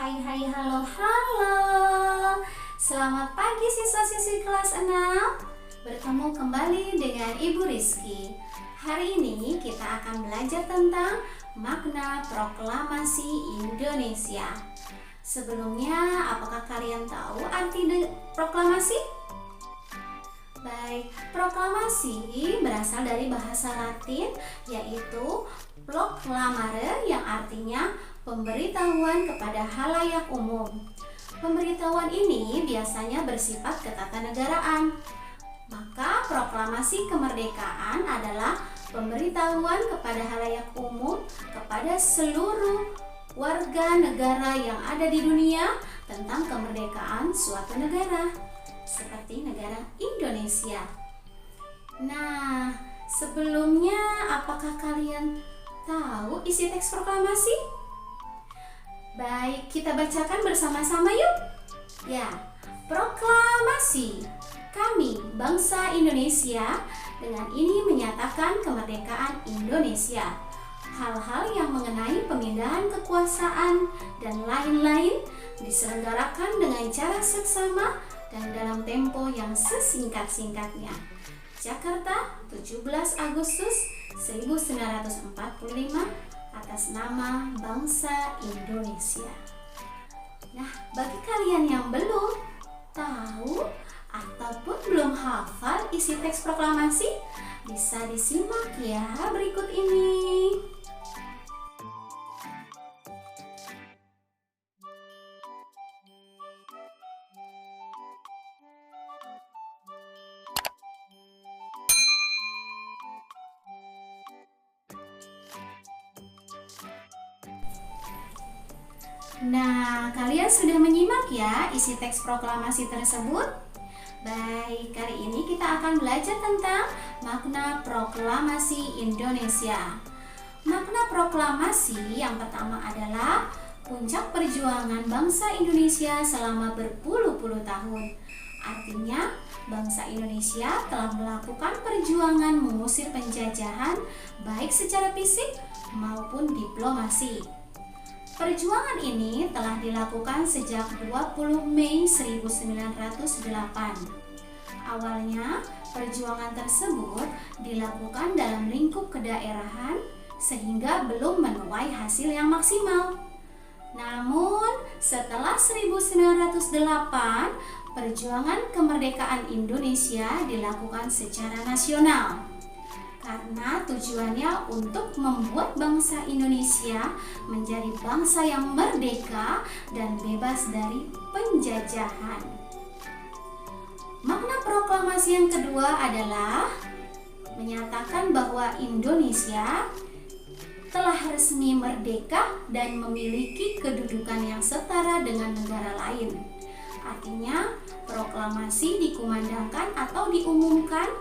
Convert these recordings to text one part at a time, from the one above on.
Hai, halo, halo. Selamat pagi siswa-siswi kelas 6. Bertemu kembali dengan Ibu Rizky. Hari ini kita akan belajar tentang makna proklamasi Indonesia. Sebelumnya, apakah kalian tahu arti proklamasi? Baik, proklamasi berasal dari bahasa Latin yaitu proclamare yang artinya pemberitahuan kepada halayak umum. Pemberitahuan ini biasanya bersifat ketatanegaraan. Maka proklamasi kemerdekaan adalah pemberitahuan kepada halayak umum kepada seluruh warga negara yang ada di dunia tentang kemerdekaan suatu negara, seperti negara Indonesia. Nah, sebelumnya apakah kalian tahu isi teks proklamasi? Baik, kita bacakan bersama-sama yuk. Ya, proklamasi. Kami, bangsa Indonesia, dengan ini menyatakan kemerdekaan Indonesia. Hal-hal yang mengenai pemindahan kekuasaan dan lain-lain diselenggarakan dengan cara seksama dan dalam tempo yang sesingkat-singkatnya. Jakarta, 17 Agustus 1945, atas nama bangsa Indonesia. Nah, bagi kalian yang belum tahu ataupun belum hafal isi teks proklamasi, bisa disimak ya berikut ini. Nah, kalian sudah menyimak ya isi teks proklamasi tersebut? Baik, kali ini kita akan belajar tentang makna proklamasi Indonesia. Makna proklamasi yang pertama adalah puncak perjuangan bangsa Indonesia selama berpuluh-puluh tahun. Artinya, bangsa Indonesia telah melakukan perjuangan mengusir penjajahan baik secara fisik maupun diplomasi. Perjuangan ini telah dilakukan sejak 20 Mei 1908. Awalnya, perjuangan tersebut dilakukan dalam lingkup kedaerahan sehingga belum menuai hasil yang maksimal. Namun, setelah 1908, perjuangan kemerdekaan Indonesia dilakukan secara nasional. Karena tujuannya untuk membuat bangsa Indonesia menjadi bangsa yang merdeka dan bebas dari penjajahan. Makna proklamasi yang kedua adalah menyatakan bahwa Indonesia telah resmi merdeka dan memiliki kedudukan yang setara dengan negara lain. Artinya, proklamasi dikumandangkan atau diumumkan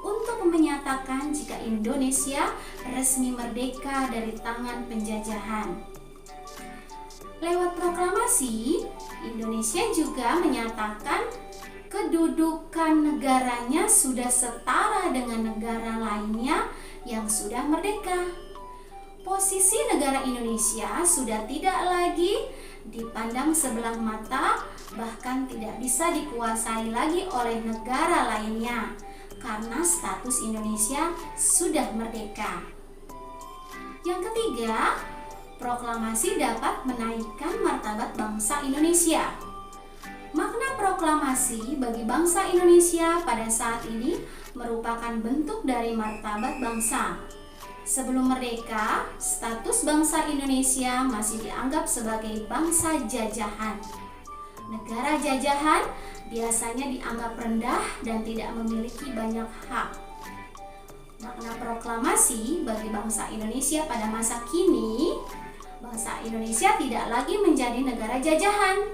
untuk menyatakan jika Indonesia resmi merdeka dari tangan penjajahan. Lewat proklamasi, Indonesia juga menyatakan kedudukan negaranya sudah setara dengan negara lainnya yang sudah merdeka. Posisi negara Indonesia sudah tidak lagi dipandang sebelah mata, bahkan tidak bisa dikuasai lagi oleh negara lainnya, karena status Indonesia sudah merdeka. Yang ketiga, proklamasi dapat menaikkan martabat bangsa Indonesia. Makna proklamasi bagi bangsa Indonesia pada saat ini merupakan bentuk dari martabat bangsa. Sebelum merdeka, status bangsa Indonesia masih dianggap sebagai bangsa jajahan. Negara jajahan biasanya dianggap rendah dan tidak memiliki banyak hak. Makna proklamasi bagi bangsa Indonesia pada masa kini, bangsa Indonesia tidak lagi menjadi negara jajahan.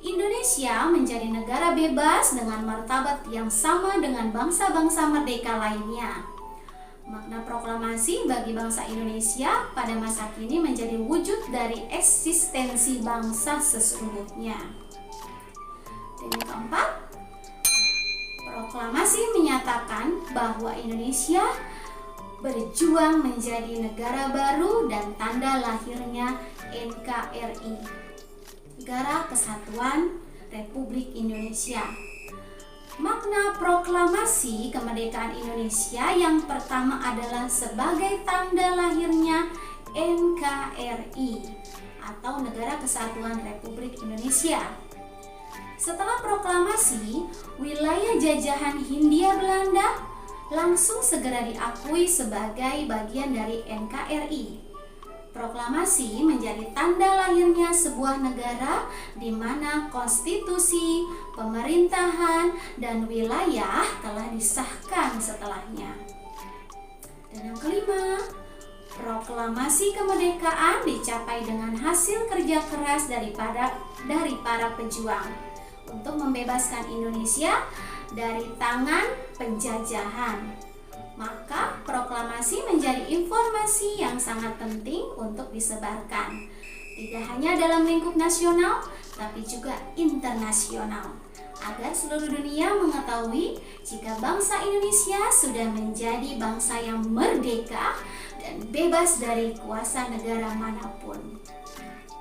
Indonesia menjadi negara bebas dengan martabat yang sama dengan bangsa-bangsa merdeka lainnya. Makna proklamasi bagi bangsa Indonesia pada masa kini menjadi wujud dari eksistensi bangsa sesungguhnya. Dan yang keempat, proklamasi menyatakan bahwa Indonesia berjuang menjadi negara baru dan tanda lahirnya NKRI. Negara Kesatuan Republik Indonesia. Makna proklamasi kemerdekaan Indonesia yang pertama adalah sebagai tanda lahirnya NKRI atau Negara Kesatuan Republik Indonesia. Setelah proklamasi, wilayah jajahan Hindia Belanda langsung segera diakui sebagai bagian dari NKRI. Proklamasi menjadi tanda lahirnya sebuah negara di mana konstitusi, pemerintahan, dan wilayah telah disahkan setelahnya. Dan yang kelima, proklamasi kemerdekaan dicapai dengan hasil kerja keras dari para pejuang untuk membebaskan Indonesia dari tangan penjajahan. Maka proklamasi menjadi informasi yang sangat penting untuk disebarkan, tidak hanya dalam lingkup nasional, tapi juga internasional, agar seluruh dunia mengetahui jika bangsa Indonesia sudah menjadi bangsa yang merdeka dan bebas dari kuasa negara manapun.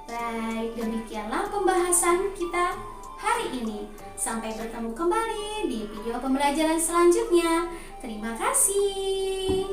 Baik, demikianlah pembahasan kita hari ini. Sampai bertemu kembali di video pembelajaran selanjutnya. Terima kasih.